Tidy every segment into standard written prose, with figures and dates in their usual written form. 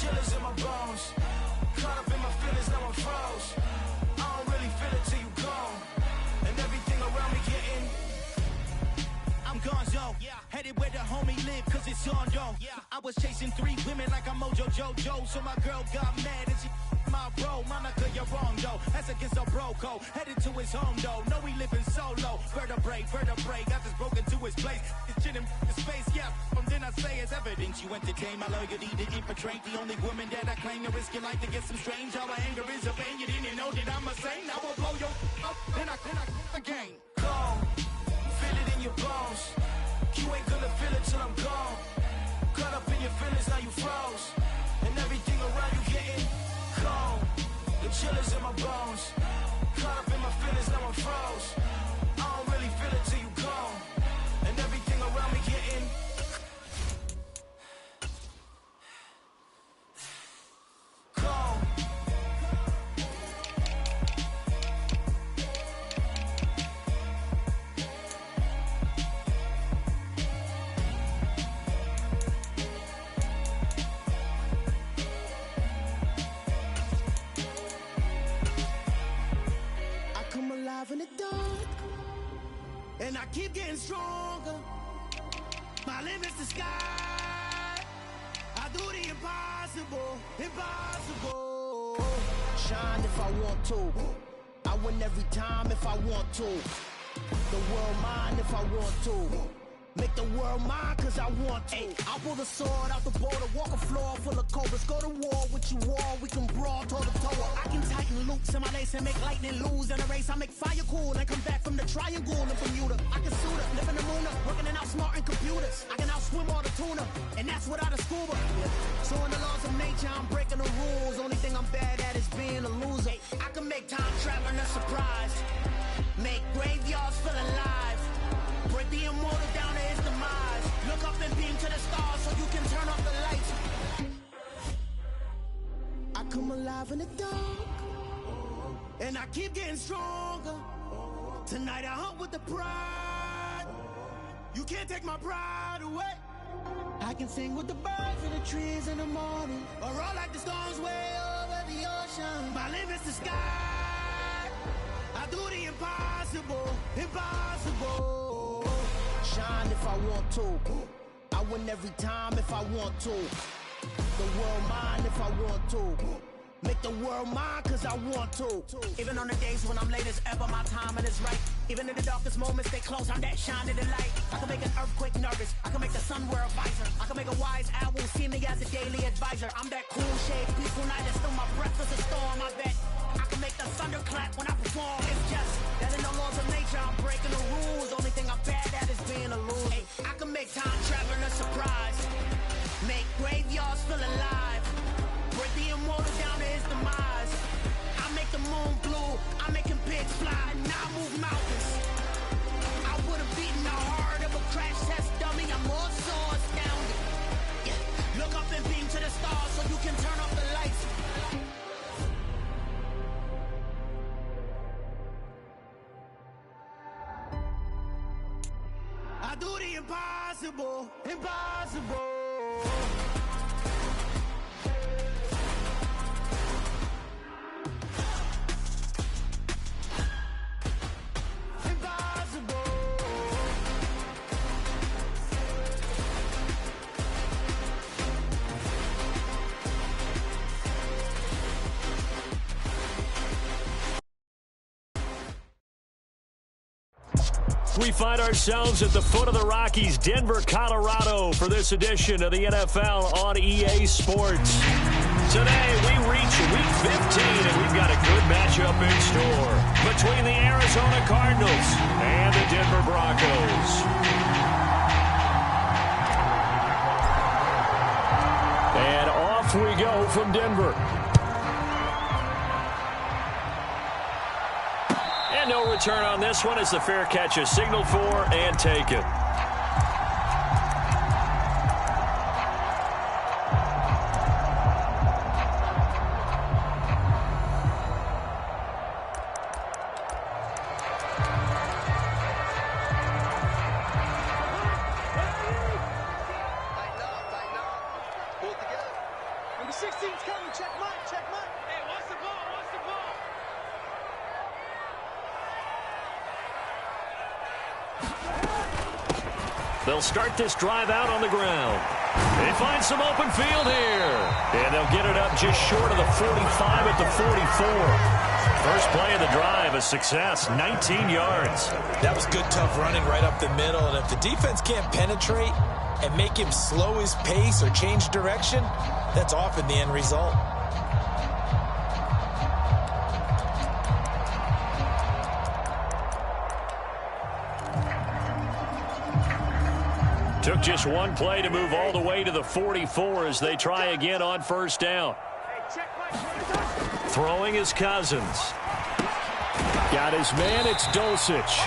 chillers in my bones. Caught up in my feelings, now I'm froze. I don't really feel it till you gone. And everything around me getting. I'm gonzo, headed where the homie live, cause it's on though. I was chasing 3 women like I'm Mojo Jojo, so my girl got mad and she my bro. Monica, you're wrong though, that's against a bro code. Headed to his home though, no we living solo. Vertebrae, got this broken to his place. It's shit in the space, from then I say it's evidence. You entertain my loyalty to infiltrate the only woman that I claim to risk your life to get some strange. How my anger is a vein, you didn't know that I'm a saint. I will blow your up, then I again. Gone, feel it in your bones. You ain't gonna feel it till I'm gone. Caught up in your feelings, now you froze. And everything around you getting cold. The chillers in my bones. Caught up in my feelings, now I'm froze. I don't really feel it till you gone. And everything around me getting cold. In the dark, and I keep getting stronger. My limit's the sky. I do the impossible, impossible. Shine if I want to. I win every time if I want to. The world mine if I want to. Make the world mine cause I want to. I'll pull the sword out the border, walk a floor full of cobras. Go to war with you all, we can brawl toe to toe. I can tighten loops in my lace and make lightning lose in a race. I make fire cool and come back from the triangle and Bermuda. I can suit up, live in the moon up, working and outsmarting computers. I can outswim all the tuna, and that's without a scuba. So in the laws of nature, I'm breaking the rules. Only thing I'm bad at is being a loser. I can make time traveling a surprise. Make graveyards feel alive. Break the immortal down to his demise. Look up and beam to the stars so you can turn off the lights. I come alive in the dark, and I keep getting stronger. Tonight I hunt with the pride. You can't take my pride away. I can sing with the birds in the trees in the morning, or roll like the storms way over the ocean. My limit's the sky. I do the impossible, impossible. Shine if I want to. I win every time if I want to. The world mine if I want to. Make the world mine cause I want to. Even on the days when I'm late as ever, my timing is right. Even in the darkest moments, stay close, I'm that shine in the light. I can make an earthquake nervous, I can make the sun wear a visor. I can make a wise owl see me as a daily advisor. I'm that cool shade, peaceful night, and still my breath is a storm, I bet. I can make the thunder clap when I perform. It's just that in the laws of nature, I'm breaking the rules. Only thing I'm bad at is being a loser. Hey, I can make time traveling a surprise. Make graveyards feel alive. Break the immortal down to his demise. I make the moon blue. I make him pigs fly. Now I move mountains. I would have beaten the heart of a crash test dummy. I'm more so astounded. Yeah. Look up and beam to the stars so you can turn off the lights. I do the impossible, impossible. We find ourselves at the foot of the Rockies, Denver, Colorado, for this edition of the NFL on EA Sports. Today, we reach Week 15, and we've got a good matchup in store between the Arizona Cardinals and the Denver Broncos. And off we go from Denver. And no return on this one as the fair catch is signaled for and taken. 16's coming. Check Mike. Check Mike. Hey, what's the ball? What's the ball? They'll start this drive out on the ground. They find some open field here. And they'll get it up just short of the 45 at the 44. First play of the drive, a success, 19 yards. That was good, tough running right up the middle. And if the defense can't penetrate and make him slow his pace or change direction, that's often the end result. Took just one play to move all the way to the 44 as they try again on first down. Throwing is Cousins. Got his man, it's Dulcich.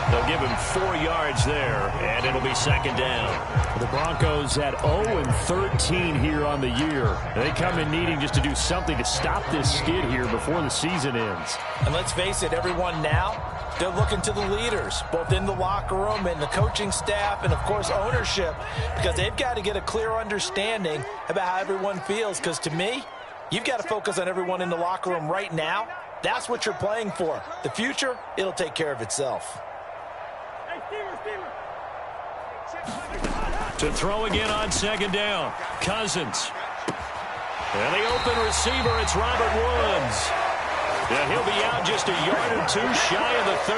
They'll give him 4 yards there, and it'll be second down. The Broncos at 0-13 here on the year. They come in needing just to do something to stop this skid here before the season ends. And let's face it, everyone now, they're looking to the leaders, both in the locker room and the coaching staff and, of course, ownership, because they've got to get a clear understanding about how everyone feels. Because to me, you've got to focus on everyone in the locker room right now. That's what you're playing for. The future, it'll take care of itself. To throw again on second down, Cousins. And the open receiver, it's Robert Woods. And he'll be out just a yard or two shy of the 30.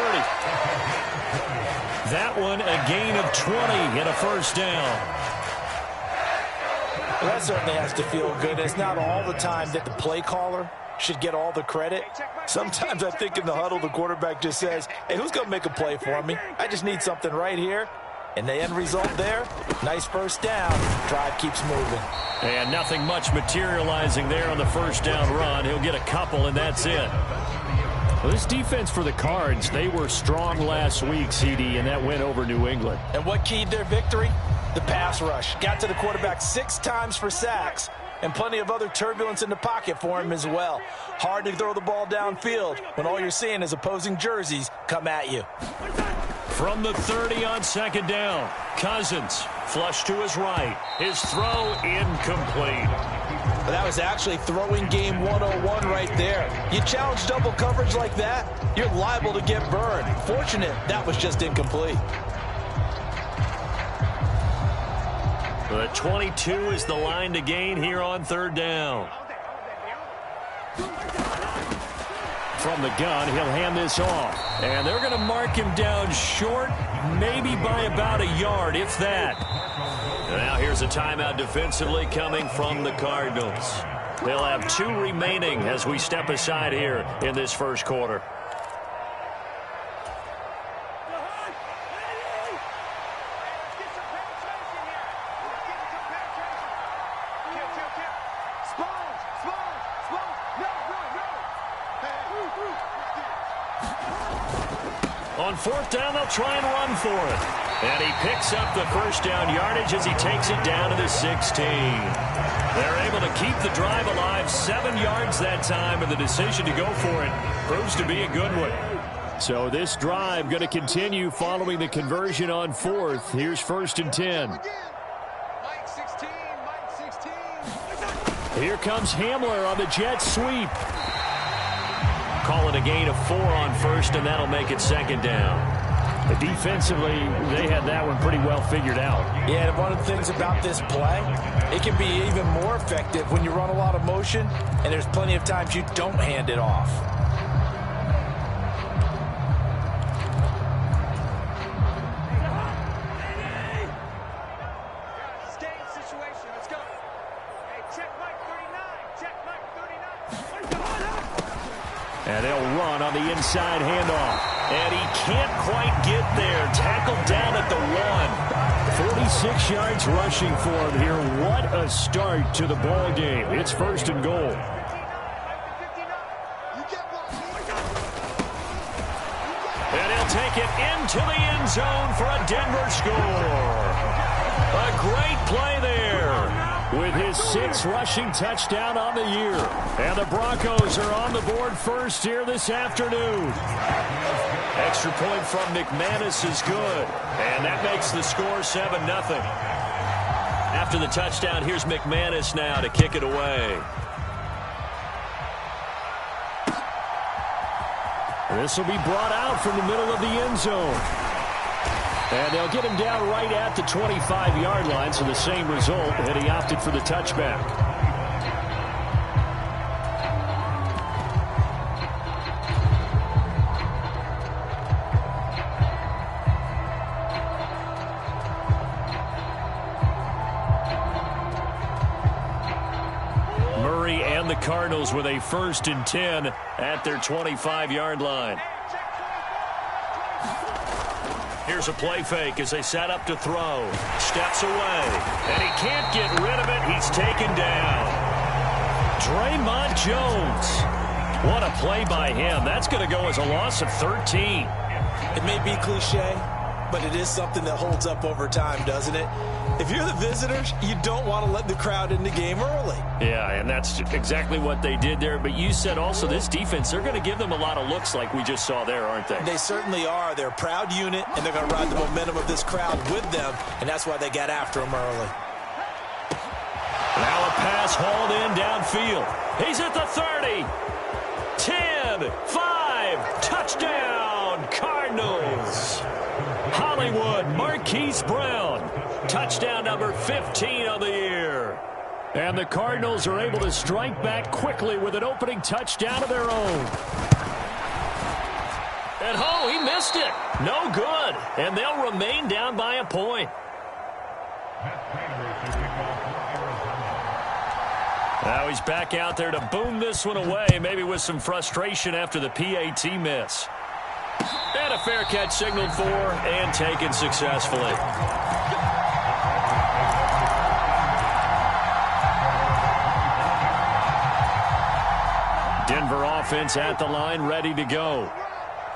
That one a gain of 20 and a first down. Well, that certainly has to feel good. It's not all the time that the play caller should get all the credit. Sometimes I think in the huddle, the quarterback just says, hey, who's going to make a play for me? I just need something right here. And the end result there, nice first down. Drive keeps moving. And nothing much materializing there on the first down run. He'll get a couple, and that's it. Well, this defense for the Cards, they were strong last week, CD, and that went over New England. And what keyed their victory? The pass rush. Got to the quarterback 6 times for sacks, and plenty of other turbulence in the pocket for him as well. Hard to throw the ball downfield when all you're seeing is opposing jerseys come at you. From the 30 on second down, Cousins flush to his right. His throw incomplete. But that was actually throwing game 101 right there. You challenge double coverage like that, you're liable to get burned. Fortunate that was just incomplete. The 22 is the line to gain here on third down. From the gun, he'll hand this off. And they're going to mark him down short, maybe by about a yard, if that. Now here's a timeout defensively coming from the Cardinals. They'll have 2 remaining as we step aside here in this first quarter. On fourth down, they'll try and run for it. And he picks up the first down yardage as he takes it down to the 16. They're able to keep the drive alive, 7 yards that time, and the decision to go for it proves to be a good one. So this drive going to continue following the conversion on fourth. Here's 1st and 10. Mike 16, Mike 16. Here comes Hamler on the jet sweep. Call it a gain of 4 on first, and that'll make it second down. Defensively, they had that one pretty well figured out. Yeah, and one of the things about this play, it can be even more effective when you run a lot of motion, and there's plenty of times you don't hand it off. And they'll run on the inside handoff. And he can't quite get there. Tackled down at the 1. 46 yards rushing for him here. What a start to the ball game. It's 1st and goal. And he'll take it into the end zone for a Denver score. A great play there. With his 6th rushing touchdown on the year. And the Broncos are on the board first here this afternoon. Extra point from McManus is good. And that makes the score 7-0. After the touchdown, here's McManus now to kick it away. This will be brought out from the middle of the end zone. And they'll get him down right at the 25-yard line, so the same result, and he opted for the touchback. The Cardinals with a 1st and 10 at their 25-yard line. Here's a play fake as they set up to throw. Steps away, and he can't get rid of it. He's taken down. Draymond Jones. What a play by him. That's going to go as a loss of 13. It may be cliche, but it is something that holds up over time, doesn't it? If you're the visitors, you don't want to let the crowd in the game early. Yeah, and that's exactly what they did there. But you said also this defense, they're going to give them a lot of looks like we just saw there, aren't they? They certainly are. They're a proud unit, and they're going to ride the momentum of this crowd with them, and that's why they got after them early. Now a pass hauled in downfield. He's at the 30. 10, 5, touchdown, Cardinals. Hollywood, Marquise Brown. Touchdown number 15 on the year. And the Cardinals are able to strike back quickly with an opening touchdown of their own. And he missed it. No good. And they'll remain down by a point. Now he's back out there to boom this one away, maybe with some frustration after the PAT miss. And a fair catch signaled for and taken successfully. Denver offense at the line, ready to go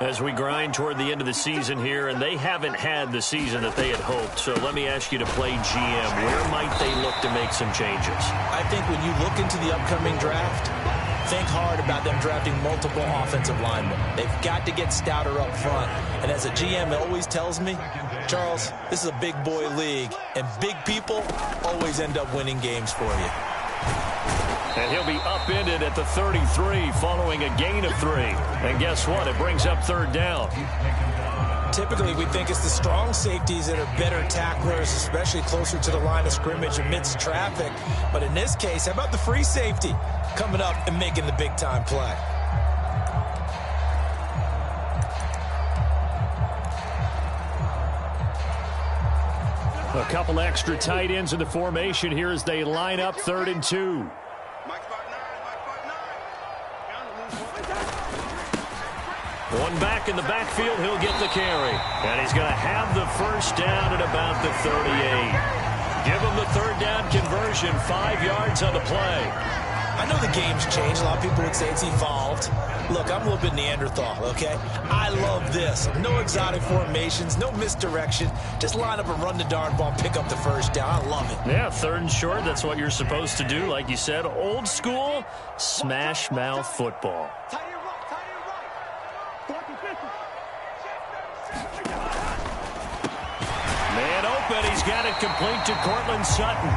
as we grind toward the end of the season here, and they haven't had the season that they had hoped. So let me ask you to play GM. Where might they look to make some changes? I think when you look into the upcoming draft, think hard about them drafting multiple offensive linemen. They've got to get stouter up front. And as a GM always tells me, Charles, this is a big boy league, and big people always end up winning games for you. And he'll be upended at the 33 following a gain of 3. And guess what? It brings up 3rd down. Typically, we think it's the strong safeties that are better tacklers, especially closer to the line of scrimmage amidst traffic. But in this case, how about the free safety coming up and making the big-time play? A couple extra tight ends in the formation here as they line up 3rd and 2. One back in the backfield, he'll get the carry. And he's going to have the 1st down at about the 38. Give him the 3rd down conversion, 5 yards on the play. I know the game's changed. A lot of people would say it's evolved. Look, I'm a little bit Neanderthal, okay? I love this. No exotic formations, no misdirection. Just line up and run the darn ball, pick up the 1st down. I love it. Yeah, 3rd and short, that's what you're supposed to do. Like you said, old school, smash mouth football. Man open, he's got it complete to Cortland Sutton.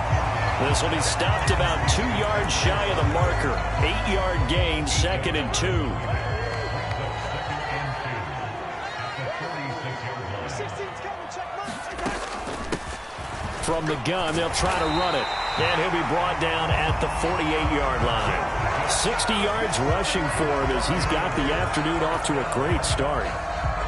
This will be stopped about 2 yards shy of the marker. 8-yard gain, 2nd and 2. From the gun, they'll try to run it. And he'll be brought down at the 48-yard line. 60 yards rushing for him as he's got the afternoon off to a great start.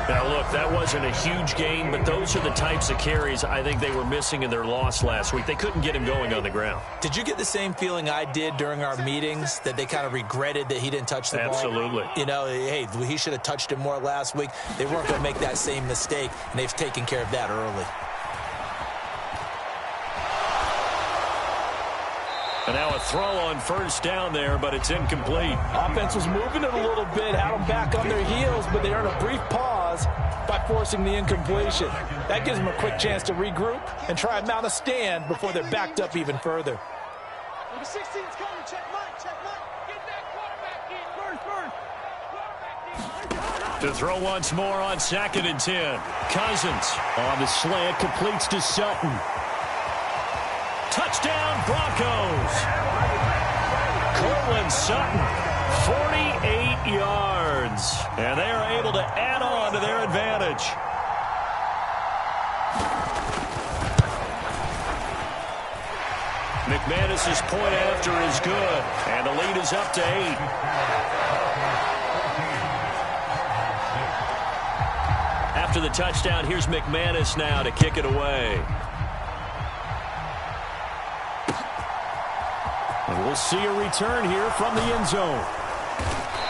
Now, look, that wasn't a huge gain, but those are the types of carries I think they were missing in their loss last week. They couldn't get him going on the ground. Did you get the same feeling I did during our meetings, that they kind of regretted that he didn't touch the ball? Absolutely. You know, hey, he should have touched it more last week. They weren't going to make that same mistake, and they've taken care of that early. And now a throw on 1st down there, but it's incomplete. Offense was moving it a little bit, had them back on their heels, but they earned a brief pause by forcing the incompletion. That gives them a quick chance to regroup and try and mount a stand before they're backed up even further. Number 16's coming. Check Mike. Get that quarterback in. First. To throw once more on 2nd and 10. Cousins on the slant, completes to Sutton. Touchdown, Broncos. Cortland Sutton, 48 yards. And they are able to add on to their advantage. McManus's point after is good. And the lead is up to 8. After the touchdown, here's McManus now to kick it away. And we'll see a return here from the end zone.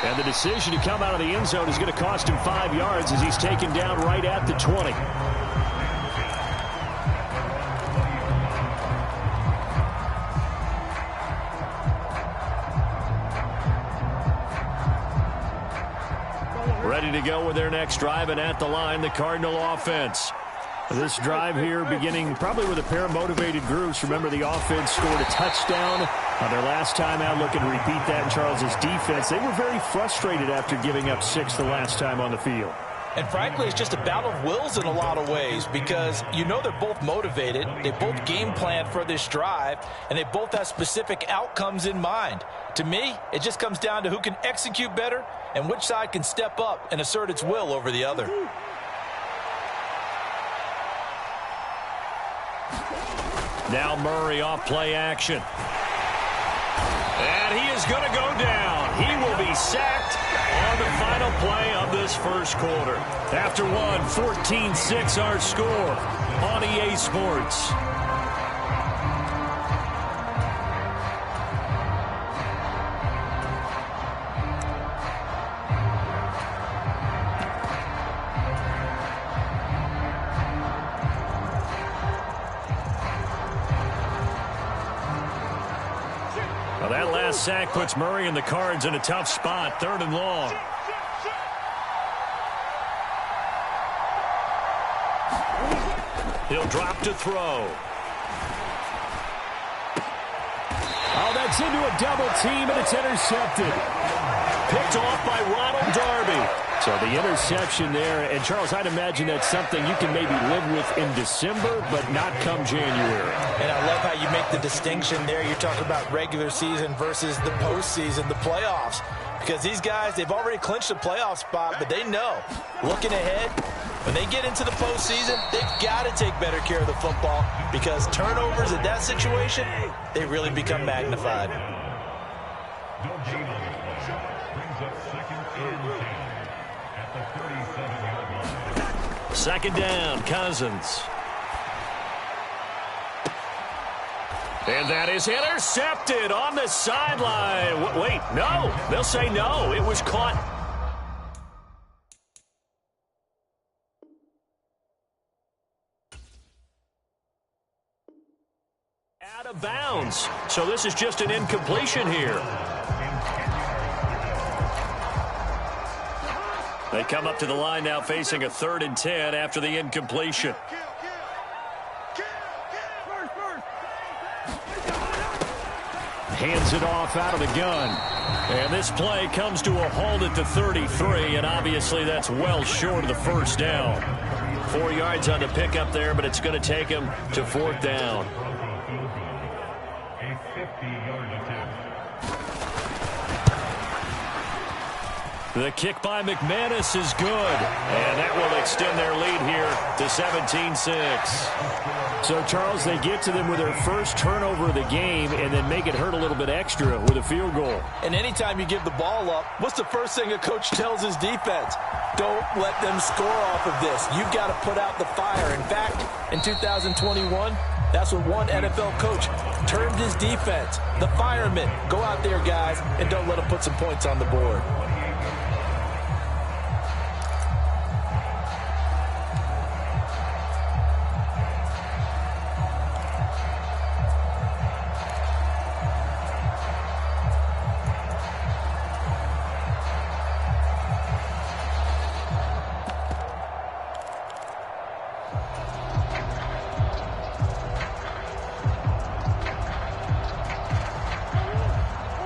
And the decision to come out of the end zone is going to cost him 5 yards as he's taken down right at the 20. Ready to go with their next drive, and at the line, the Cardinal offense. This drive here beginning probably with a pair of motivated groups. Remember, the offense scored a touchdown on their last time out. Looking to repeat that in Charles's defense. They were very frustrated after giving up 6 the last time on the field. And frankly, it's just a battle of wills in a lot of ways because you know they're both motivated. They both game plan for this drive, and they both have specific outcomes in mind. To me, it just comes down to who can execute better and which side can step up and assert its will over the other. Now Murray off play action. And he is going to go down. He will be sacked on the final play of this first quarter. After one, 14-6 our score on EA Sports. Well, that last sack puts Murray and the Cards in a tough spot, 3rd and long. He'll drop to throw. Oh, that's into a double team, and it's intercepted. Picked off by Ronald Darby. So the interception there, and Charles, I'd imagine that's something you can maybe live with in December, but not come January. And I love how you make the distinction there. You're talking about regular season versus the postseason, the playoffs. Because these guys, they've already clinched a playoff spot, but they know, looking ahead, when they get into the postseason, they've got to take better care of the football because turnovers in that situation, they really become magnified. Second down, Cousins. And that is intercepted on the sideline. Wait, no. They'll say no. It was caught. Out of bounds. So this is just an incompletion here. They come up to the line now facing a 3rd and 10 after the incompletion. Hands it off out of the gun. And this play comes to a halt at the 33, and obviously that's well short of the first down. 4 yards on the pickup there, but it's going to take him to 4th down. The kick by McManus is good, and that will extend their lead here to 17-6. So, Charles, they get to them with their first turnover of the game and then make it hurt a little bit extra with a field goal. And anytime you give the ball up, what's the first thing a coach tells his defense? Don't let them score off of this. You've got to put out the fire. In fact, in 2021, that's what one NFL coach termed his defense. The firemen. Go out there, guys, and don't let them put some points on the board.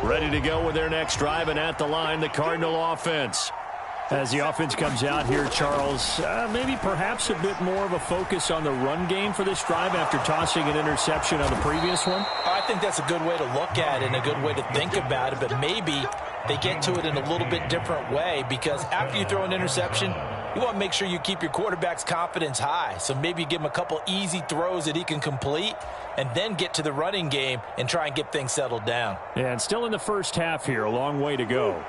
Ready to go with their next drive, and at the line, the Cardinal offense. As the offense comes out here, Charles, maybe perhaps a bit more of a focus on the run game for this drive after tossing an interception on the previous one? I think that's a good way to look at it and a good way to think about it, but maybe they get to it in a little bit different way, because after you throw an interception, you want to make sure you keep your quarterback's confidence high. So maybe give him a couple easy throws that he can complete and then get to the running game and try and get things settled down. Yeah, and still in the first half here, a long way to go.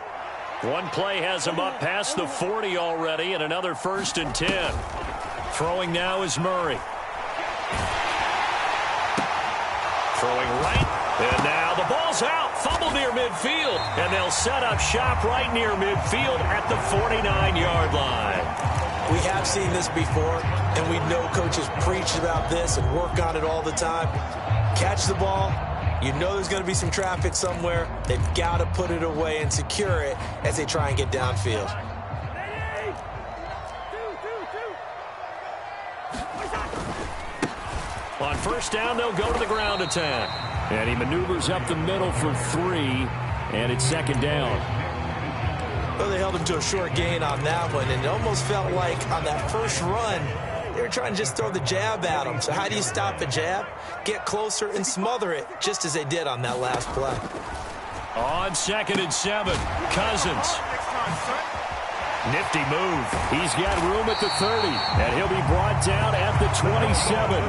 One play has him up past the 40 already, and another 1st and 10. Throwing now is Murray. Throwing right, and now the ball's out. Fumble near midfield, and they'll set up shop right near midfield at the 49-yard line. We have seen this before, and we know coaches preach about this and work on it all the time. Catch the ball. You know there's going to be some traffic somewhere. They've got to put it away and secure it as they try and get downfield. On 1st down, they'll go to the ground attack. And he maneuvers up the middle for 3, and it's 2nd down. Well, they held him to a short gain on that one, and it almost felt like on that first run, they were trying to just throw the jab at him. So how do you stop a jab? Get closer and smother it, just as they did on that last play. On 2nd and 7, Cousins. Nifty move. He's got room at the 30, and he'll be brought down at the 27.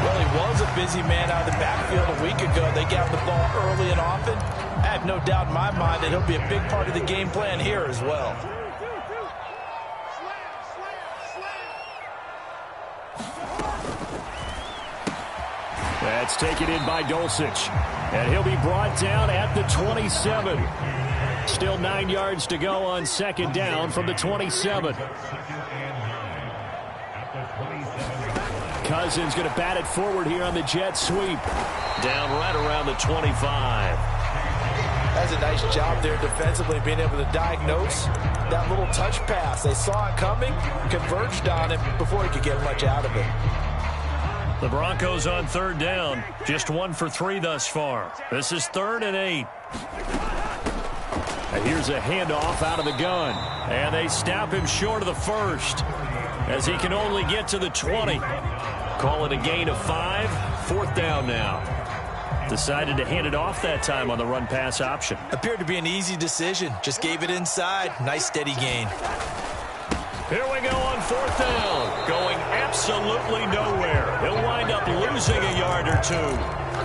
Well, he was a busy man out of the backfield a week ago. They got the ball early and often. I have no doubt in my mind that he'll be a big part of the game plan here as well. That's taken in by Dulcich, and he'll be brought down at the 27. Still 9 yards to go on 2nd down from the 27. Cousins going to bat it forward here on the jet sweep. Down right around the 25. That's a nice job there defensively, being able to diagnose that little touch pass. They saw it coming, converged on it before he could get much out of it. The Broncos on 3rd down. Just 1 for 3 thus far. This is 3rd and 8. And here's a handoff out of the gun. And they snap him short of the 1st, as he can only get to the 20. Call it a gain of 5. 4th down now. Decided to hand it off that time on the run-pass option. Appeared to be an easy decision. Just gave it inside. Nice steady gain. Here we go on 4th down. Going absolutely nowhere. He'll wind up losing a yard or 2.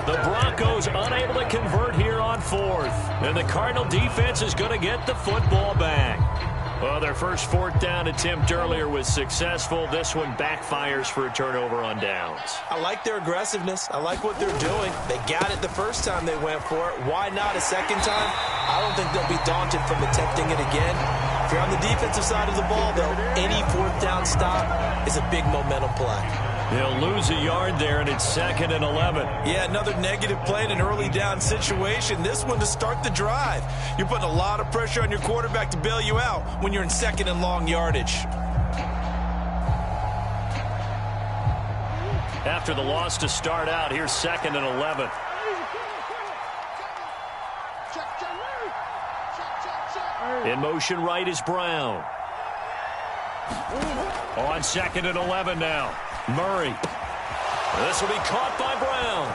The Broncos unable to convert here on 4th. And the Cardinal defense is going to get the football back. Well, their first 4th down attempt earlier was successful. This one backfires for a turnover on downs. I like their aggressiveness. I like what they're doing. They got it the first time they went for it. Why not a second time? I don't think they'll be daunted from attempting it again. If you're on the defensive side of the ball, though, any 4th down stop is a big momentum play. They'll lose a yard there, and it's 2nd and 11. Yeah, another negative play in an early down situation. This one to start the drive. You're putting a lot of pressure on your quarterback to bail you out when you're in 2nd and long yardage. After the loss to start out, here's 2nd and 11. In motion right is Brown. On 2nd and 11 now. Murray. This will be caught by Brown.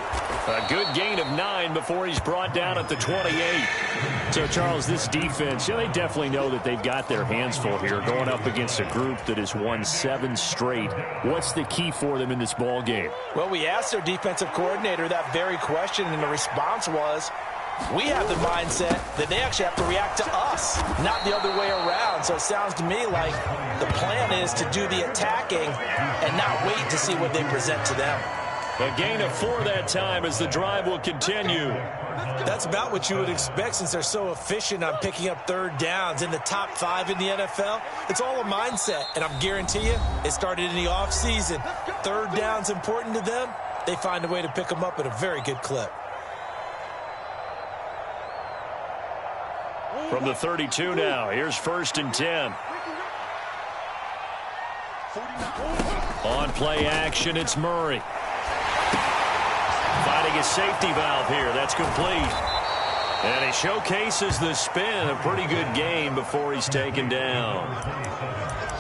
A good gain of 9 before he's brought down at the 28. So, Charles, this defense, they definitely know that they've got their hands full here going up against a group that has won 7 straight. What's the key for them in this ball game? Well, we asked their defensive coordinator that very question, and the response was, we have the mindset that they actually have to react to us, not the other way around. So it sounds to me like the plan is to do the attacking and not wait to see what they present to them. A gain of 4 that time as the drive will continue. That's about what you would expect since they're so efficient on picking up 3rd downs in the top 5 in the NFL. It's all a mindset, and I'm guarantee you it started in the offseason. 3rd down's important to them. They find a way to pick them up at a very good clip. From the 32 now, here's 1st and 10. On play action, it's Murray. Finding a safety valve here. That's complete. And he showcases the spin. A pretty good game before he's taken down.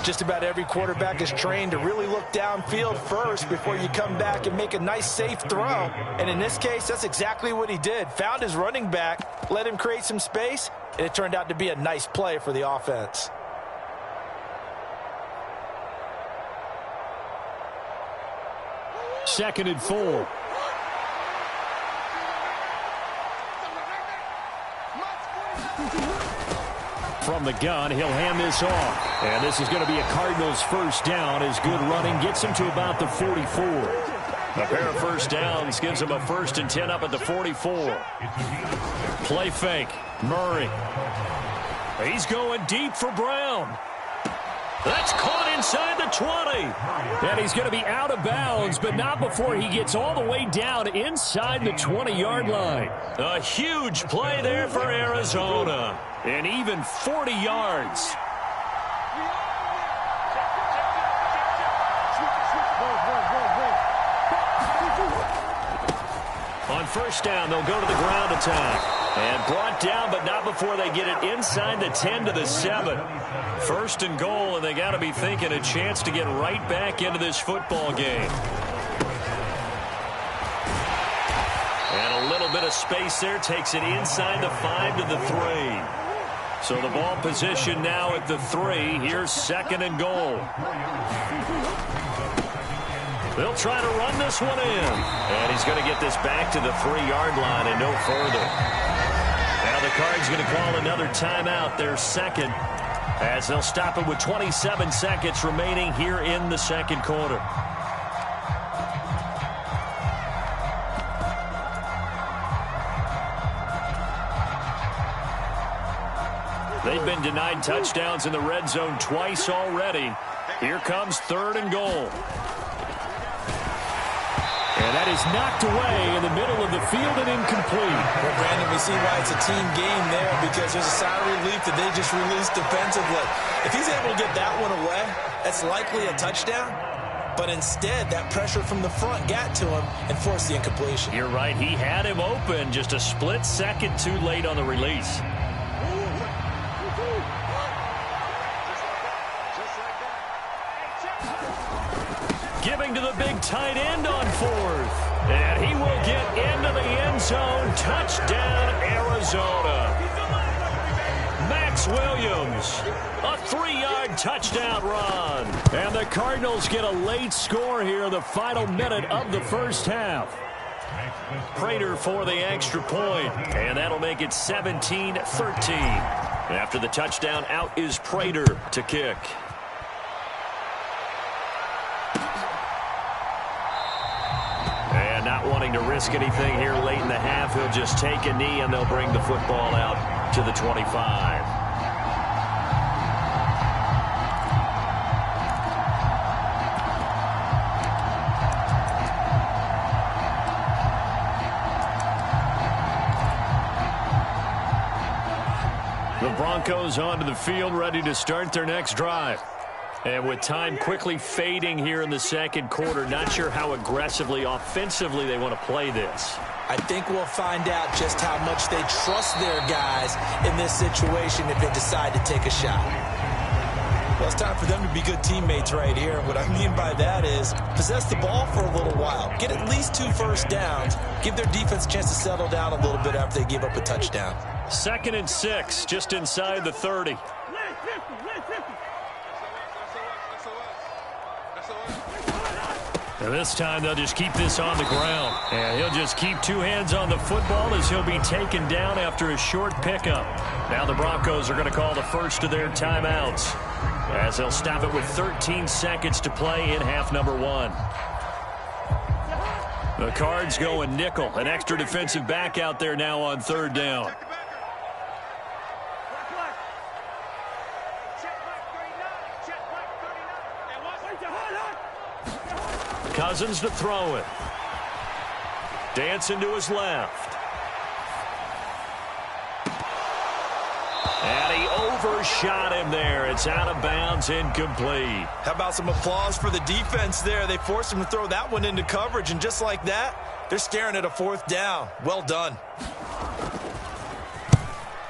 Just about every quarterback is trained to really look downfield first before you come back and make a nice, safe throw. And in this case, that's exactly what he did. Found his running back, let him create some space, and it turned out to be a nice play for the offense. Second and 4. From the gun, he'll hand this off. And this is going to be a Cardinals first down. His good running gets him to about the 44. A pair of first downs gives him a 1st and 10 up at the 44. Play fake. Murray. He's going deep for Brown. That's caught inside the 20. And he's going to be out of bounds, but not before he gets all the way down inside the 20-yard line. A huge play there for Arizona. And even 40 yards. On first down, they'll go to the ground attack. And brought down, but not before they get it inside the 10 to the 7. First and goal, and they got to be thinking a chance to get right back into this football game. And a little bit of space there takes it inside the 5 to the 3. So the ball position now at the 3. Here's second and goal. They'll try to run this one in. And he's going to get this back to the 3-yard line and no further. Now the Cards going to call another timeout, their second, as they'll stop it with 27 seconds remaining here in the second quarter. They've been denied touchdowns in the red zone twice already. Here comes third and goal. And that is knocked away in the middle of the field and incomplete. Well, Brandon, we see why it's a team game there, because there's a sigh of relief that they just released defensively. If he's able to get that one away, that's likely a touchdown. But instead, that pressure from the front got to him and forced the incompletion. You're right. He had him open, just a split second too late on the release. Giving to the big tight end on fourth. And he will get into the end zone. Touchdown, Arizona. Max Williams, a 3-yard touchdown run. And the Cardinals get a late score here in the final minute of the first half. Prater for the extra point. And that'll make it 17-13. After the touchdown, out is Prater to kick. And not wanting to risk anything here late in the half, he'll just take a knee and they'll bring the football out to the 25. The Broncos onto the field, ready to start their next drive. And with time quickly fading here in the second quarter, not sure how aggressively, offensively they want to play this. I think we'll find out just how much they trust their guys in this situation if they decide to take a shot. Well, it's time for them to be good teammates right here. What I mean by that is possess the ball for a little while. Get at least 2 first downs. Give their defense a chance to settle down a little bit after they give up a touchdown. 2nd and 6, just inside the 30. And this time they'll just keep this on the ground. And he'll just keep 2 hands on the football as he'll be taken down after a short pickup. Now the Broncos are going to call the first of their timeouts, as they'll stop it with 13 seconds to play in half number 1. The Cards going nickel. An extra defensive back out there now on 3rd down. Cousins to throw it. Dancing to his left. And he overshot him there. It's out of bounds, incomplete. How about some applause for the defense there? They forced him to throw that one into coverage, and just like that, they're staring at a 4th down. Well done.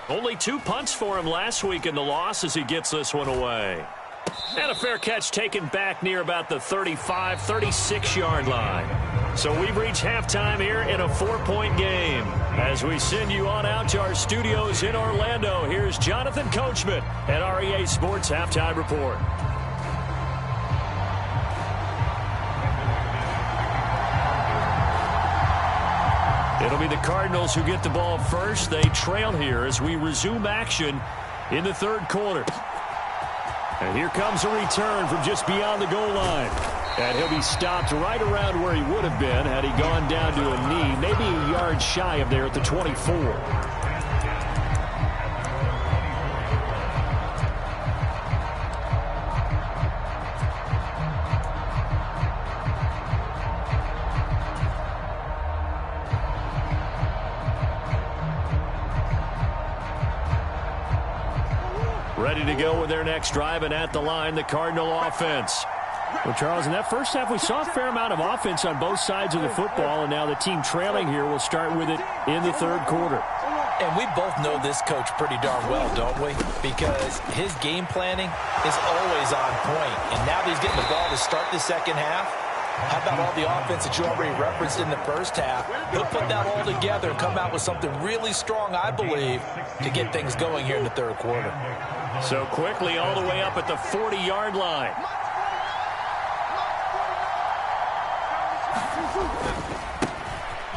Only 2 punts for him last week in the loss as he gets this one away. And a fair catch taken back near about the 35, 36-yard line. So we've reached halftime here in a 4-point game. As we send you on out to our studios in Orlando, here's Jonathan Coachman at REA Sports Halftime Report. It'll be the Cardinals who get the ball first. They trail here as we resume action in the third quarter. And here comes a return from just beyond the goal line. And he'll be stopped right around where he would have been had he gone down to a knee, maybe a yard shy of there at the 24. Ready to go with their next drive, and at the line, the Cardinal offense. Well, Charles, in that first half, we saw a fair amount of offense on both sides of the football, and now the team trailing here will start with it in the third quarter. And we both know this coach pretty darn well, don't we? Because his game planning is always on point. And now that he's getting the ball to start the second half, how about all the offense that you already referenced in the first half? He'll put that all together and come out with something really strong, I believe, to get things going here in the third quarter. So quickly all the way up at the 40-yard line.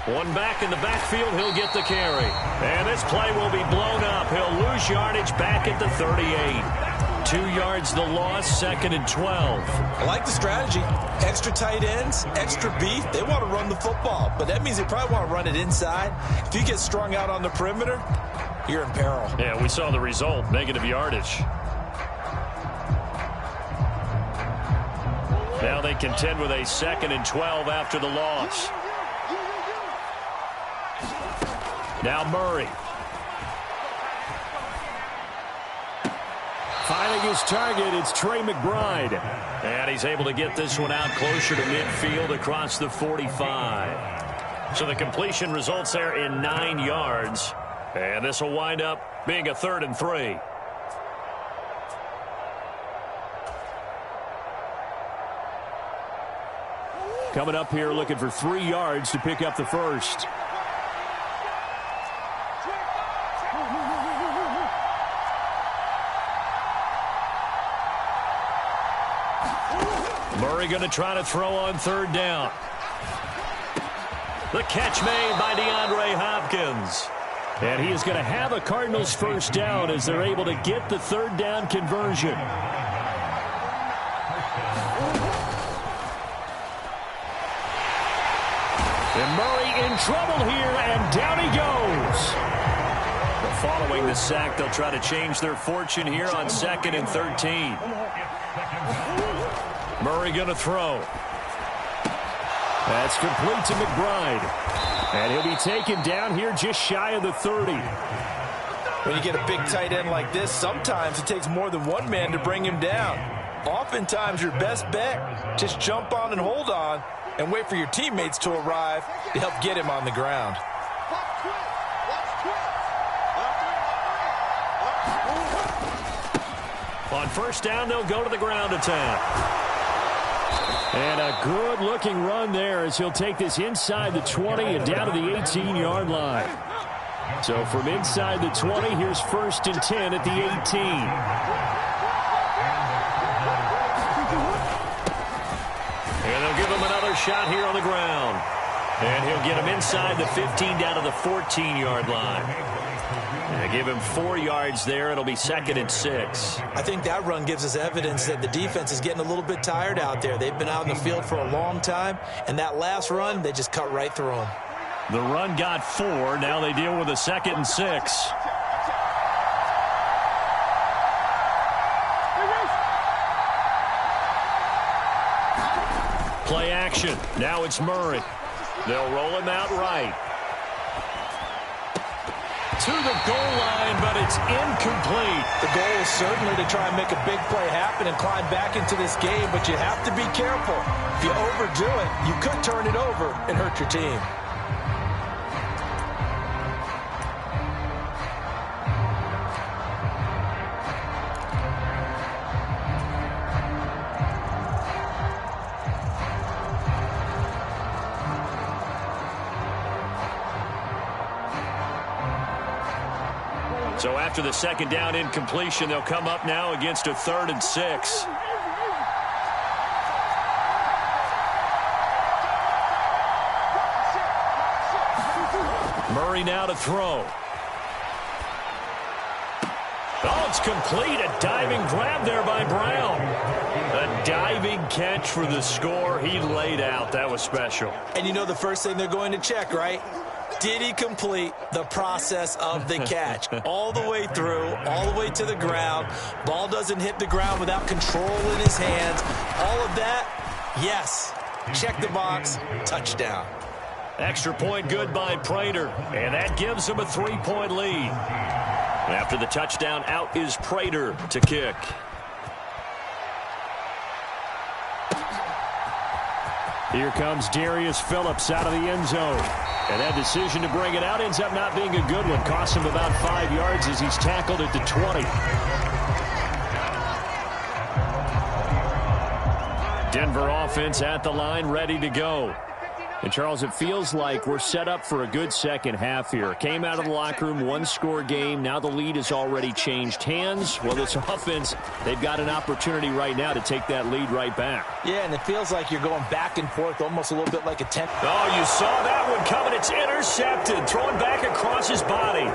One back in the backfield, he'll get the carry. And this play will be blown up. He'll lose yardage back at the 38. 2 yards the loss, 2nd and 12. I like the strategy. Extra tight ends, extra beef. They want to run the football, but that means they probably want to run it inside. If you get strung out on the perimeter, you're in peril. Yeah, we saw the result, negative yardage. Now they contend with a 2nd and 12 after the loss. Now Murray. Finding his target, it's Trey McBride. And he's able to get this one out closer to midfield across the 45. So the completion results there in 9 yards. And this will wind up being a 3rd and 3. Coming up here looking for 3 yards to pick up the first. Murray going to try to throw on 3rd down. The catch made by DeAndre Hopkins. And he is going to have a Cardinals first down as they're able to get the 3rd down conversion. And Murray in trouble here, and down he goes. But following the sack, they'll try to change their fortune here on 2nd and 13. Murray going to throw. That's complete to McBride. And he'll be taken down here just shy of the 30. When you get a big tight end like this, sometimes it takes more than one man to bring him down. Oftentimes, your best bet, just jump on and hold on and wait for your teammates to arrive to help get him on the ground. On first down, they'll go to the ground attack. And a good-looking run there as he'll take this inside the 20 and down to the 18-yard line. So from inside the 20, here's 1st and 10 at the 18. And they'll give him another shot here on the ground. And he'll get him inside the 15 down to the 14-yard line. And give him 4 yards there. It'll be 2nd and 6. I think that run gives us evidence that the defense is getting a little bit tired out there. They've been out in the field for a long time, and that last run, they just cut right through them. The run got 4. Now they deal with a 2nd and 6. Play action. Now it's Murray. They'll roll him out right. To the goal line, but it's incomplete. The goal is certainly to try and make a big play happen and climb back into this game, but you have to be careful. If you overdo it, you could turn it over and hurt your team. So after the second down incompletion, they'll come up now against a 3rd and 6. Murray now to throw. Oh, it's complete. A diving grab there by Brown. A diving catch for the score. He laid out. That was special. And you know the first thing they're going to check, right? Did he complete the process of the catch? All the way through, all the way to the ground. Ball doesn't hit the ground without control in his hands. All of that, yes. Check the box, touchdown. Extra point good by Prater, and that gives him a 3-point lead. After the touchdown, out is Prater to kick. Here comes Darius Phillips out of the end zone. And that decision to bring it out ends up not being a good one. Costs him about 5 yards as he's tackled at the 20. Denver offense at the line, ready to go. And, Charles, it feels like we're set up for a good second half here. Came out of the locker room, one-score game. Now the lead has already changed hands. Well, this offense, they've got an opportunity right now to take that lead right back. Yeah, and it feels like you're going back and forth, almost a little bit like a 10. Oh, you saw that one coming. It's intercepted. Thrown back across his body.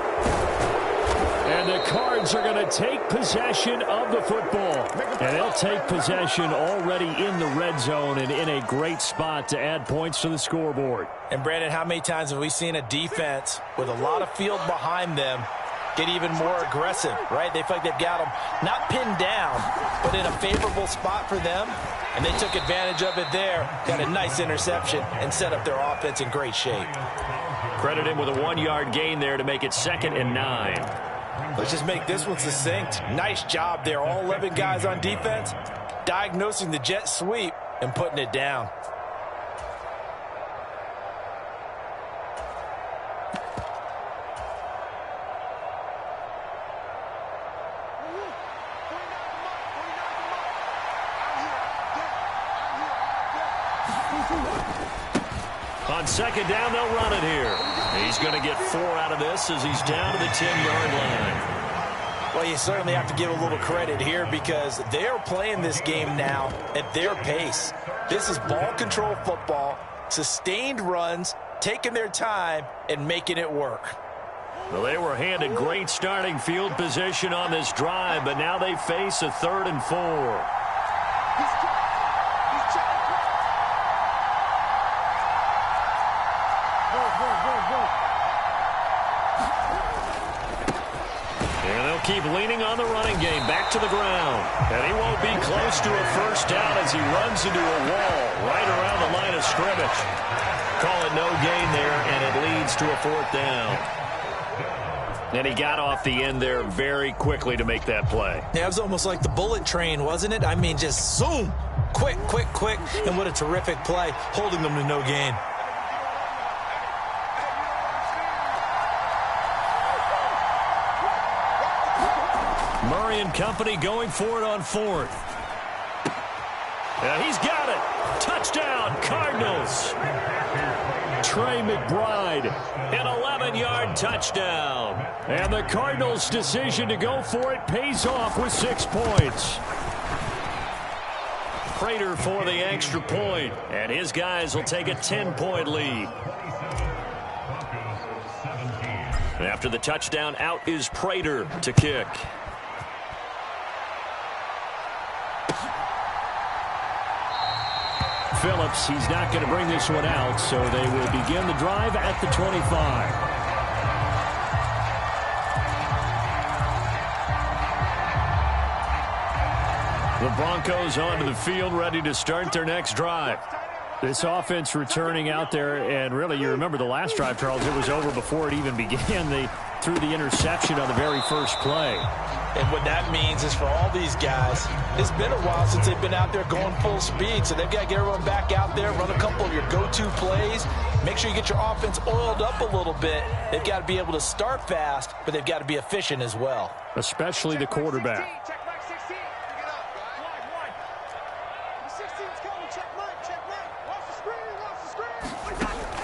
And the Cards are going to take possession of the football. And they'll take possession already in the red zone and in a great spot to add points to the scoreboard. And, Brandon, how many times have we seen a defense with a lot of field behind them get even more aggressive, right? They feel like they've got them not pinned down, but in a favorable spot for them. And they took advantage of it there, got a nice interception, and set up their offense in great shape. Credit him with a 1-yard gain there to make it 2nd and 9. Let's just make this one succinct. Nice job there. All 11 guys on defense diagnosing the jet sweep and putting it down. On 2nd down, they'll run it here. He's going to get 4 out of this as he's down to the 10-yard line. Well, you certainly have to give a little credit here because they're playing this game now at their pace. This is ball control football, sustained runs, taking their time, and making it work. Well, they were handed great starting field position on this drive, but now they face a 3rd and 4. Keep leaning on the running game. Back to the ground. And he won't be close to a first down as he runs into a wall right around the line of scrimmage. Call it no gain there, and it leads to a 4th down. And he got off the end there very quickly to make that play. Yeah, it was almost like the bullet train, wasn't it? I mean, just zoom. Quick, quick, quick. And what a terrific play, holding them to no gain. Murray and company going for it on 4th. And he's got it. Touchdown, Cardinals. Trey McBride. An 11-yard touchdown. And the Cardinals' decision to go for it pays off with 6 points. Prater for the extra point, and his guys will take a 10-point lead. And after the touchdown, out is Prater to kick. Phillips, he's not going to bring this one out, so they will begin the drive at the 25. The Broncos onto the field, ready to start their next drive. This offense returning out there, and really, you remember the last drive, Charles, it was over before it even began. They threw the interception on the very first play. And what that means is for all these guys, it's been a while since they've been out there going full speed, so they've got to get everyone back out there, run a couple of your go-to plays, make sure you get your offense oiled up a little bit. They've got to be able to start fast, but they've got to be efficient as well. Especially the quarterback.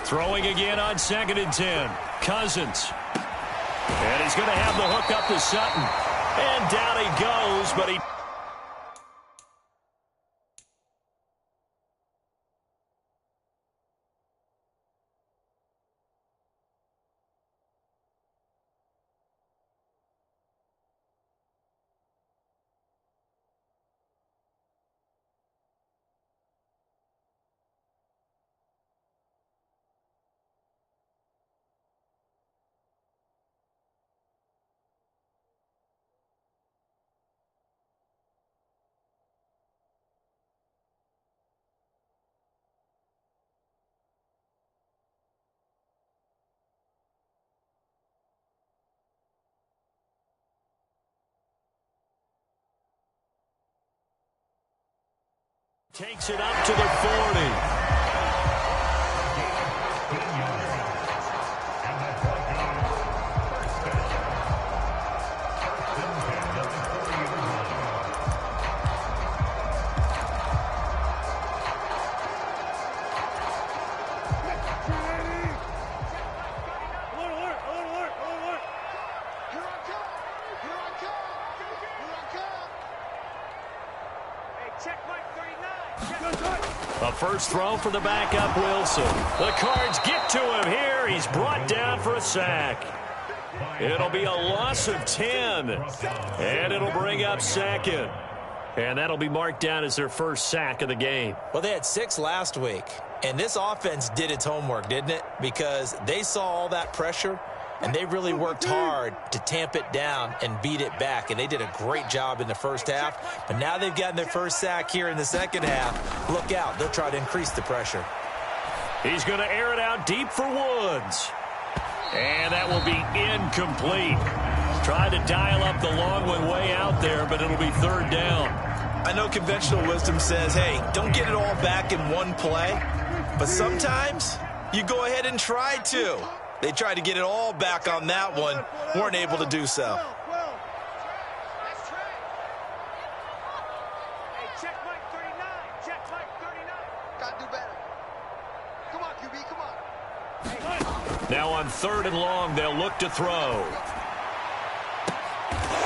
Throwing again on 2nd and 10. Cousins. And he's going to have the hook up to Sutton. And down he goes, but he... Takes it up to the 40. A first throw for the backup Wilson. The Cards get to him here. He's brought down for a sack. It'll be a loss of 10. And it'll bring up second. And that'll be marked down as their first sack of the game. Well, they had 6 last week. And this offense did its homework, didn't it? Because they saw all that pressure, and they really worked hard to tamp it down and beat it back. And they did a great job in the first half. But now they've gotten their first sack here in the second half. Look out. They'll try to increase the pressure. He's going to air it out deep for Woods. And that will be incomplete. Tried to dial up the long one way out there, but it'll be third down. I know conventional wisdom says, hey, don't get it all back in one play. But sometimes you go ahead and try to. They tried to get it all back on that one. Weren't able to do so. Hey, check Mike 39. Check Mike 39. Got to do better. Come on, QB, come on. Now on 3rd and long, they'll look to throw.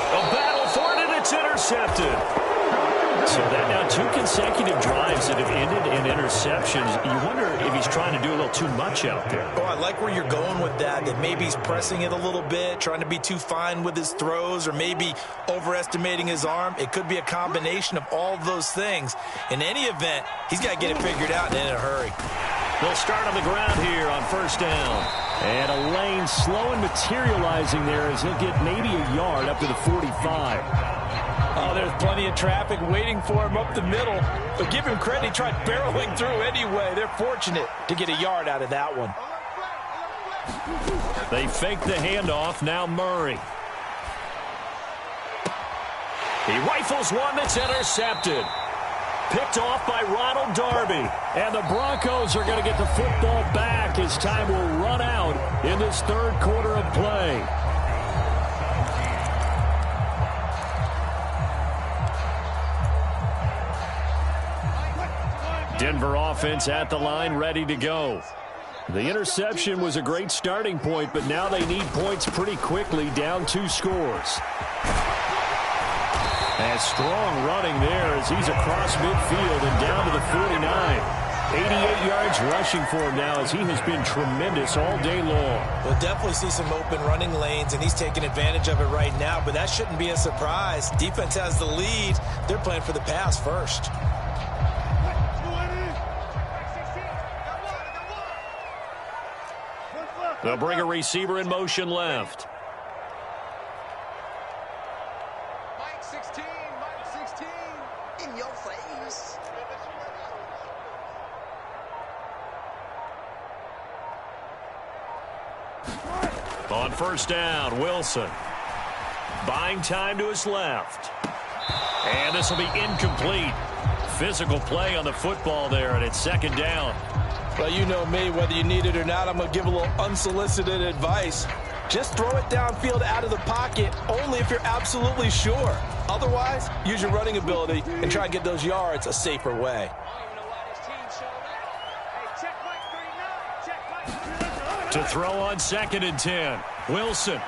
A battle for it, and it's intercepted. So that now 2 consecutive drives that have ended in interceptions. You wonder if he's trying to do a little too much out there. Oh, I like where you're going with that maybe he's pressing it a little bit, trying to be too fine with his throws, or maybe overestimating his arm. It could be a combination of all of those things. In any event, he's got to get it figured out and in a hurry. They'll start on the ground here on first down. And a lane slow and materializing there as he'll get maybe a yard up to the 45. Oh, there's plenty of traffic waiting for him up the middle. But give him credit, he tried barreling through anyway. They're fortunate to get a yard out of that one. They fake the handoff. Now Murray. He rifles one that's intercepted. Picked off by Ronald Darby. And the Broncos are going to get the football back as time will run out in this 3rd quarter of play. Denver offense at the line, ready to go. The interception was a great starting point, but now they need points pretty quickly, down 2 scores. And strong running there as he's across midfield and down to the 49. 88 yards rushing for him now as he has been tremendous all day long. We'll definitely see some open running lanes, and he's taking advantage of it right now, but that shouldn't be a surprise. Defense has the lead. They're playing for the pass first. They'll bring a receiver in motion left. Mike 16, Mike 16. In your face. On first down, Wilson. Buying time to his left. And this will be incomplete. Physical play on the football there, and it's 2nd down. Well, you know me, whether you need it or not, I'm going to give a little unsolicited advice. Just throw it downfield out of the pocket only if you're absolutely sure. Otherwise, use your running ability and try and get those yards a safer way. To throw on 2nd and 10. Wilson.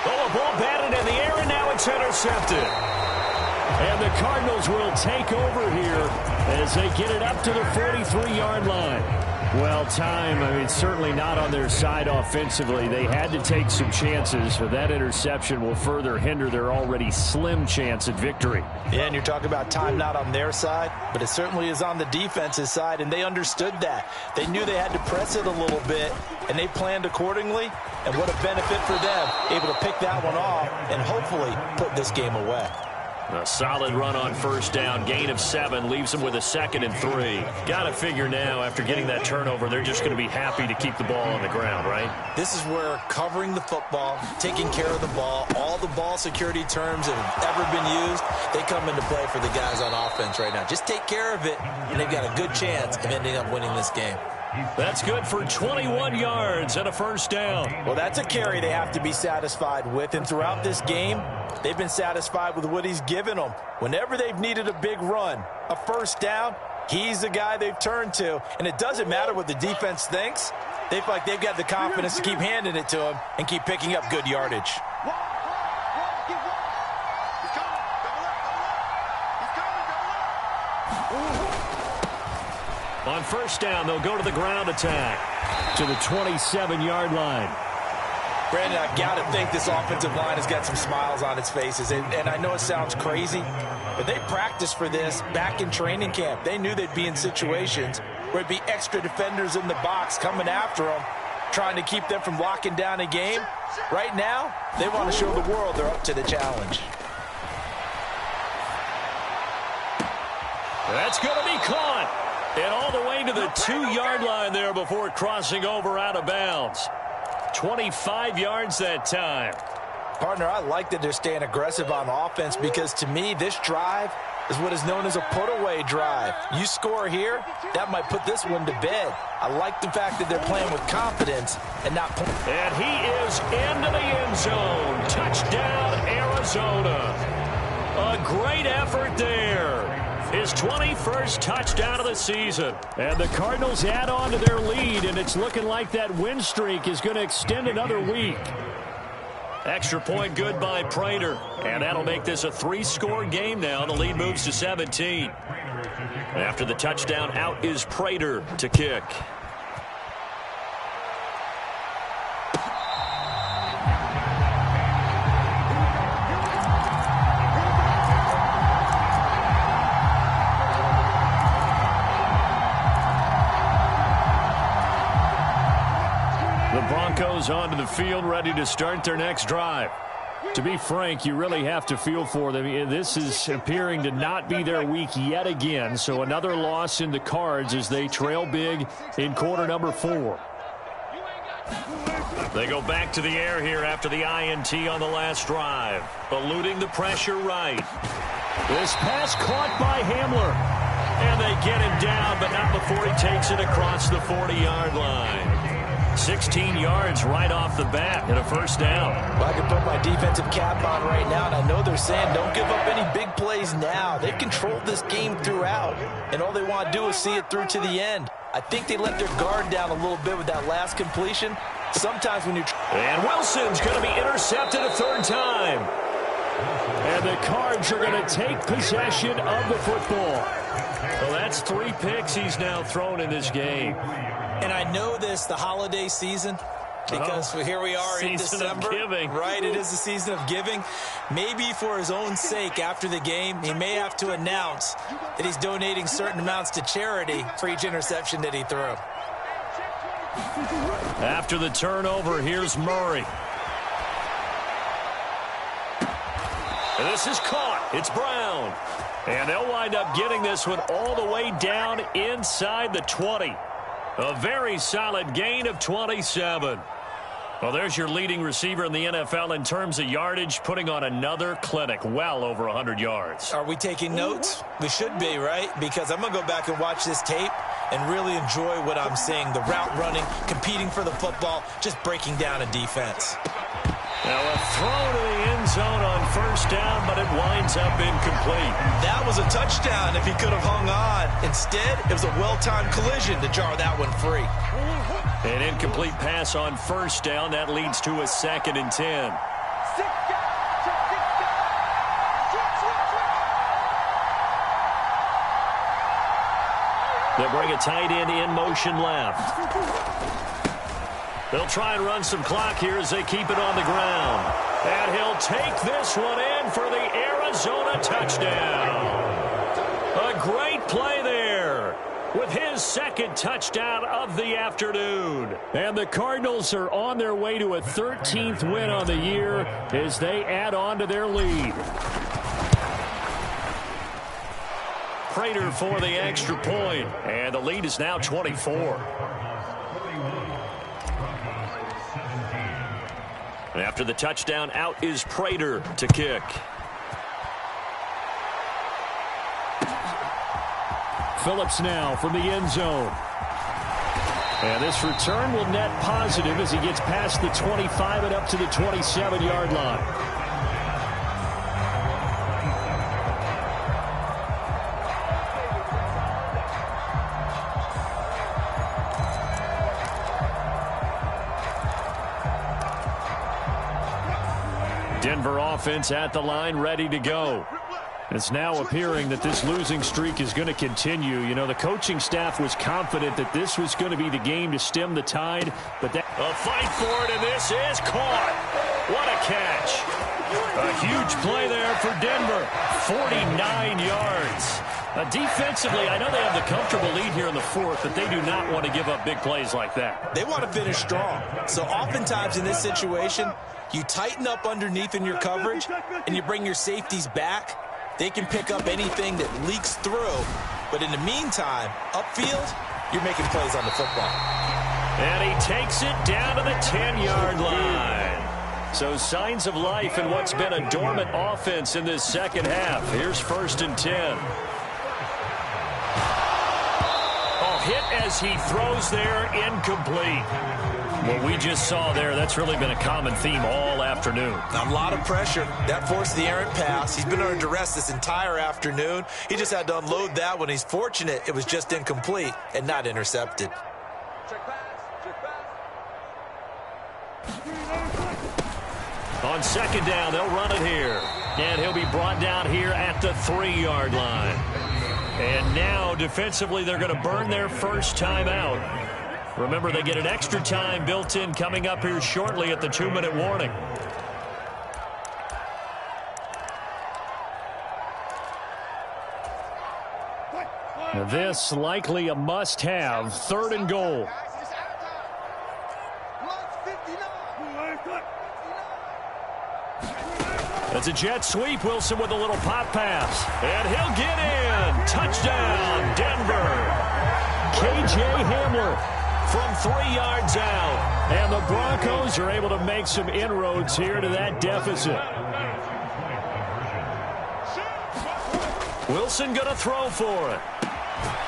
Oh, a ball batted in the air, and now it's intercepted. And the Cardinals will take over here as they get it up to the 43-yard line. Well, certainly not on their side offensively. They had to take some chances, but that interception will further hinder their already slim chance at victory. Yeah, and you're talking about time not on their side, but it certainly is on the defense's side, and they understood that. They knew they had to press it a little bit, and they planned accordingly, and what a benefit for them, able to pick that one off and hopefully put this game away. A solid run on first down. Gain of 7 leaves them with a 2nd and 3. Got to figure now, after getting that turnover, they're just going to be happy to keep the ball on the ground, right? This is where covering the football, taking care of the ball, all the ball security terms that have ever been used, they come into play for the guys on offense right now. Just take care of it, and they've got a good chance of ending up winning this game. That's good for 21 yards and a first down. Well, that's a carry they have to be satisfied with, and throughout this game, they've been satisfied with what he's given them. Whenever they've needed a big run, a first down, he's the guy they've turned to. And it doesn't matter what the defense thinks. They feel like they've got the confidence to keep handing it to him and keep picking up good yardage. On first down, they'll go to the ground attack to the 27-yard line. Brandon, I've got to think this offensive line has got some smiles on its faces. And I know it sounds crazy, but they practiced for this back in training camp. They knew they'd be in situations where it'd be extra defenders in the box coming after them, trying to keep them from locking down a game. Right now, they want to show the world they're up to the challenge. That's going to be caught. And all the way to the 2-yard line there before crossing over out of bounds. 25 yards that time. Partner, I like that they're staying aggressive on offense because to me, this drive is what is known as a put-away drive. You score here, that might put this one to bed. I like the fact that they're playing with confidence and not... And he is into the end zone. Touchdown, Arizona. A great effort there. His 21st touchdown of the season. And the Cardinals add on to their lead, and it's looking like that win streak is going to extend another week. Extra point good by Prater. And that'll make this a 3-score game now. The lead moves to 17. After the touchdown, out is Prater to kick. Broncos onto the field, ready to start their next drive. To be frank, you really have to feel for them. This is appearing to not be their week yet again, so another loss in the cards as they trail big in quarter number 4. They go back to the air here after the INT on the last drive, eluding the pressure right. This pass caught by Hamler, and they get him down, but not before he takes it across the 40-yard line. 16 yards right off the bat and a first down. Well, I can put my defensive cap on right now, and I know they're saying don't give up any big plays now. They've controlled this game throughout, and all they want to do is see it through to the end. I think they let their guard down a little bit with that last completion. Sometimes when you... And Wilson's going to be intercepted a third time. And the Cards are going to take possession of the football. Well, that's 3 picks he's now thrown in this game. And I know this, the holiday season, because here we are in December. Season of giving. Right, it is the season of giving. Maybe for his own sake after the game, he may have to announce that he's donating certain amounts to charity for each interception that he threw. After the turnover, here's Murray. And this is caught. It's Brown. And they'll wind up getting this one all the way down inside the 20. A very solid gain of 27. Well, there's your leading receiver in the NFL in terms of yardage, putting on another clinic, well over 100 yards. Are we taking notes? We should be, right? Because I'm going to go back and watch this tape and really enjoy what I'm seeing. The route running, competing for the football, just breaking down a defense. Now a throw to the end zone on first down, but it winds up incomplete. That was a touchdown if he could have hung on. Instead, it was a well-timed collision to jar that one free. An incomplete pass on first down. That leads to a 2nd and 10. They'll bring a tight end in motion left. They'll try and run some clock here as they keep it on the ground. And he'll take this one in for the Arizona touchdown. A great play there with his second touchdown of the afternoon. And the Cardinals are on their way to a 13th win on the year as they add on to their lead. Prater for the extra point, and the lead is now 24. And after the touchdown, out is Prater to kick. Phillips now from the end zone. And this return will net positive as he gets past the 25 and up to the 27-yard line. Denver offense at the line, ready to go. It's now appearing that this losing streak is going to continue. You know, the coaching staff was confident that this was going to be the game to stem the tide, but that a fight for it, and this is caught. What a catch. A huge play there for Denver. 49 yards. Defensively, I know they have the comfortable lead here in the fourth, but they do not want to give up big plays like that. They want to finish strong. So oftentimes in this situation, you tighten up underneath in your coverage, and you bring your safeties back. They can pick up anything that leaks through. But in the meantime, upfield, you're making plays on the football. And he takes it down to the 10-yard line. So signs of life in what's been a dormant offense in this second half. Here's 1st and 10. Hit as he throws there, incomplete. What we just saw there, that's really been a common theme all afternoon. A lot of pressure. That forced the errant pass. He's been under duress this entire afternoon. He just had to unload that one. He's fortunate it was just incomplete and not intercepted. On second down, they'll run it here. And he'll be brought down here at the 3-yard line. And now, defensively, they're going to burn their first time out. Remember, they get an extra time built in coming up here shortly at the 2-minute warning. Now this likely a must-have, 3rd and goal. That's a jet sweep. Wilson with a little pop pass. And he'll get in. Touchdown, Denver. K.J. Hamler from 3 yards out. And the Broncos are able to make some inroads here to that deficit. Wilson going to throw for it.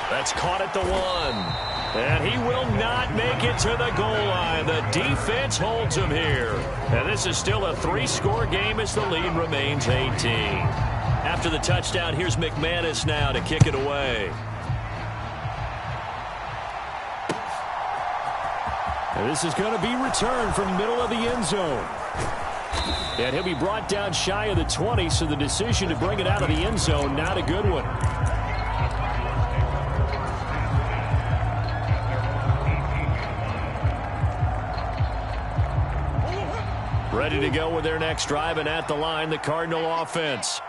That's caught at the 1. And he will not make it to the goal line. The defense holds him here. And this is still a 3-score game as the lead remains 18. After the touchdown, here's McManus now to kick it away. And this is going to be returned from middle of the end zone. And he'll be brought down shy of the 20, so the decision to bring it out of the end zone, not a good one. Ready to go with their next drive, and at the line, the Cardinal offense.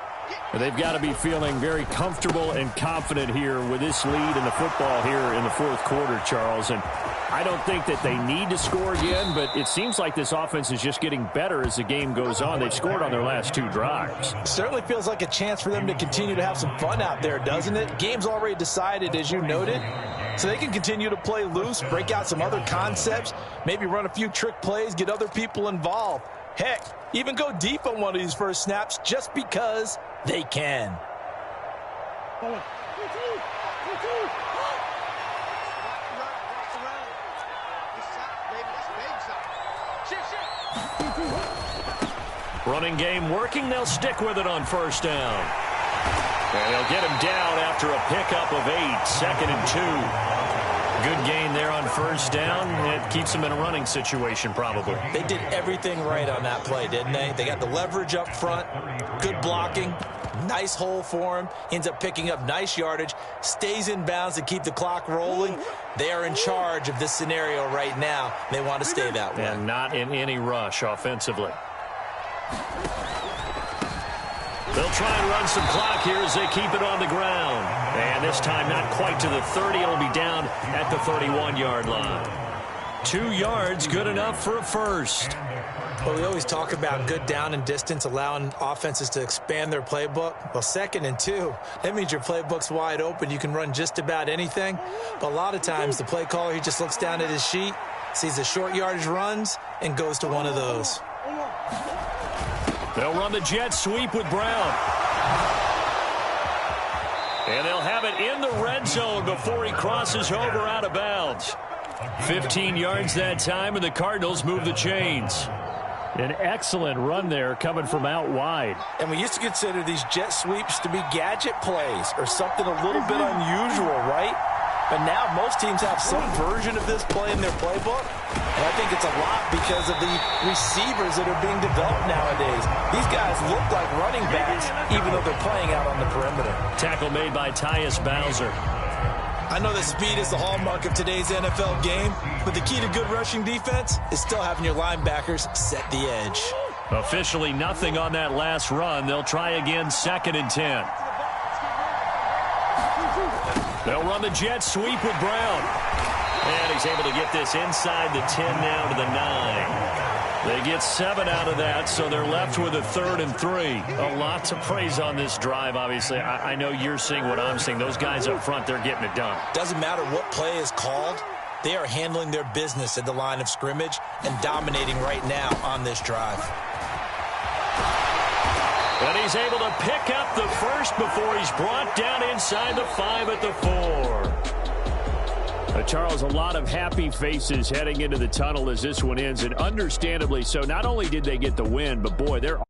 They've got to be feeling very comfortable and confident here with this lead in the football here in the fourth quarter, Charles. And I don't think that they need to score again, but it seems like this offense is just getting better as the game goes on. They've scored on their last 2 drives. Certainly feels like a chance for them to continue to have some fun out there, doesn't it? Game's already decided, as you noted. So they can continue to play loose, break out some other concepts, maybe run a few trick plays, get other people involved. Heck, even go deep on one of these first snaps just because they can. Running game working. They'll stick with it on first down. And they'll get him down after a pickup of 8, 2nd and 2. Good gain there on first down. It keeps them in a running situation probably. They did everything right on that play, didn't they? They got the leverage up front, good blocking, Nice hole for him. Ends up picking up nice yardage. Stays in bounds to keep the clock rolling. They are in charge of this scenario right now. They want to stay that way. And not in any rush offensively. They'll try and run some clock here as they keep it on the ground. And this time not quite to the 30. It'll be down at the 31-yard line. 2 yards, good enough for a first. Well, we always talk about good down and distance, allowing offenses to expand their playbook. Well, 2nd and 2, that means your playbook's wide open. You can run just about anything. But a lot of times the play caller, he just looks down at his sheet, sees the short yardage runs, and goes to one of those. They'll run the jet sweep with Brown. And they'll have it in the red zone before he crosses over out of bounds. 15 yards that time, and the Cardinals move the chains. An excellent run there coming from out wide. And we used to consider these jet sweeps to be gadget plays or something a little bit unusual, right? But now most teams have some version of this play in their playbook. And I think it's a lot because of the receivers that are being developed nowadays. These guys look like running backs, even though they're playing out on the perimeter. Tackle made by Tyus Bowser. I know that speed is the hallmark of today's NFL game, but the key to good rushing defense is still having your linebackers set the edge. Officially nothing on that last run. They'll try again, 2nd and 10. They'll run the jet sweep with Brown. And he's able to get this inside the 10 now to the 9. They get 7 out of that, so they're left with a 3rd and 3. A lot to praise on this drive, obviously. I know you're seeing what I'm seeing. Those guys up front, they're getting it done. Doesn't matter what play is called. They are handling their business at the line of scrimmage and dominating right now on this drive. And he's able to pick up the first before he's brought down inside the 5 at the 4. Charles, a lot of happy faces heading into the tunnel as this one ends, and understandably so. Not only did they get the win, but boy, they're